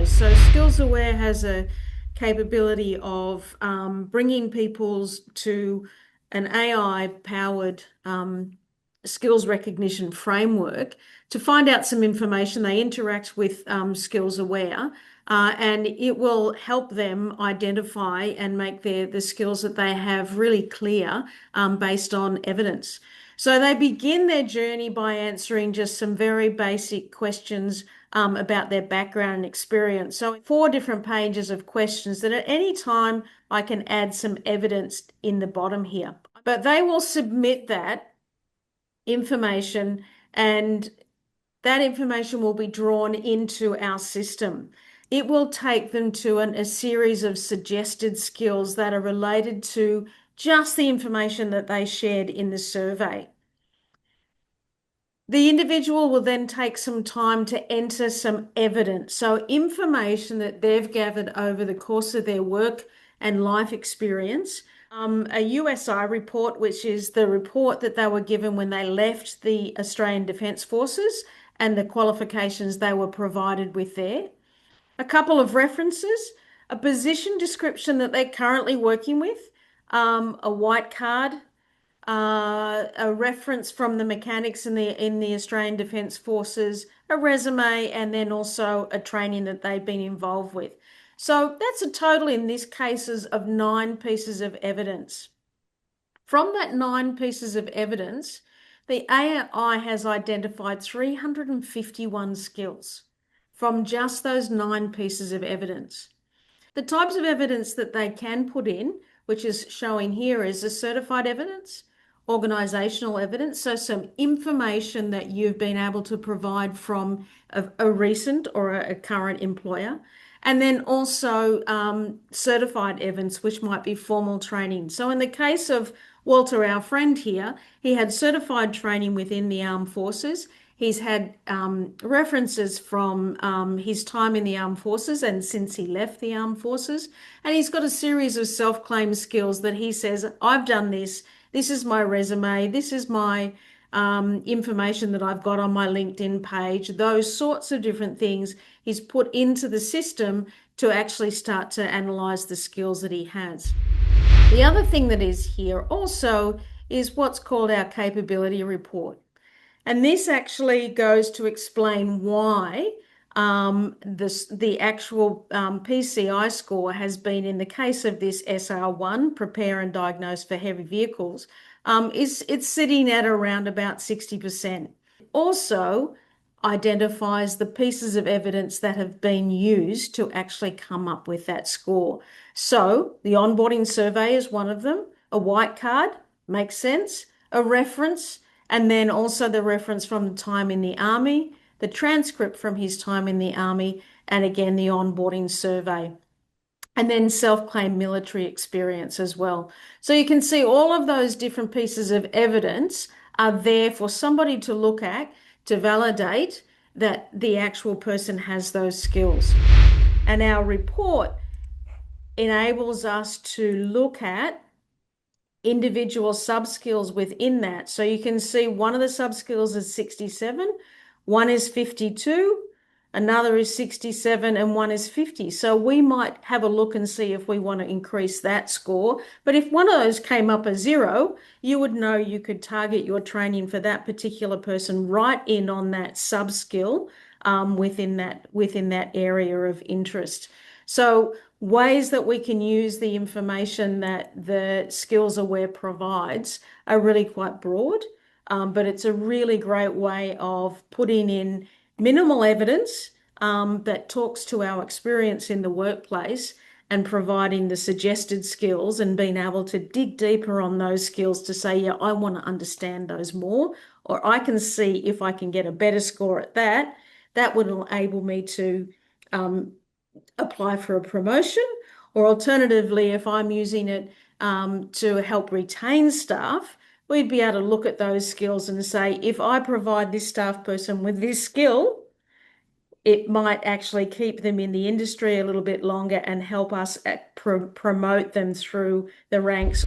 skills. So SkillsAware has a capability of bringing people to an AI-powered skills recognition framework to find out some information. They interact with SkillsAware, and it will help them identify and make the skills that they have really clear based on evidence. So they begin their journey by answering just some very basic questions about their background and experience. So 4 different pages of questions that at any time I can add some evidence in the bottom here. But they will submit that information, and that information will be drawn into our system. It will take them to a series of suggested skills that are related to just the information that they shared in the survey. The individual will then take some time to enter some evidence, so information that they've gathered over the course of their work and life experience. A USI report, which is the report that they were given when they left the Australian Defence Forces and the qualifications they were provided with there. A couple of references, a position description that they're currently working with, a white card, a reference from the mechanics in the Australian Defence Forces, a resume, and then also a training that they've been involved with. So that's a total in this cases of 9 pieces of evidence. From that 9 pieces of evidence, the AI has identified 351 skills from just those 9 pieces of evidence. The types of evidence that they can put in, which is showing here, is a certified evidence, organizational evidence, so some information that you've been able to provide from a recent or a current employer, and then also certified evidence, which might be formal training. So in the case of Walter, our friend here, he had certified training within the armed forces. He's had references from his time in the armed forces and since he left the armed forces. And he's got a series of self-claimed skills that he says, I've done this. This is my resume. This is my information that I've got on my LinkedIn page. Those sorts of different things he's put into the system to actually start to analyze the skills that he has. The other thing that is here also is what's called our capability report. And this actually goes to explain why the actual PCI score has been, in the case of this SR1, prepare and diagnose for heavy vehicles, it's sitting at around about 60%. Also identifies the pieces of evidence that have been used to actually come up with that score. So the onboarding survey is one of them, a white card, makes sense, a reference, and then also the reference from the time in the Army, the transcript from his time in the Army, and again, the onboarding survey. And then self-claimed military experience as well. So you can see all of those different pieces of evidence are there for somebody to look at to validate that the actual person has those skills. And our report enables us to look at individual sub-skills within that. So you can see one of the sub-skills is 67, one is 52, another is 67, and one is 50. So we might have a look and see if we want to increase that score. But if one of those came up as 0, you would know you could target your training for that particular person right in on that sub-skill within that area of interest. So ways that we can use the information that the SkillsAware provides are really quite broad, but it's a really great way of putting in minimal evidence that talks to our experience in the workplace and providing the suggested skills and being able to dig deeper on those skills to say, yeah, I want to understand those more, or I can see if I can get a better score at that. That would enable me to apply for a promotion, or alternatively, if I'm using it to help retain staff, we'd be able to look at those skills and say, if I provide this staff person with this skill, it might actually keep them in the industry a little bit longer and help us promote them through the ranks.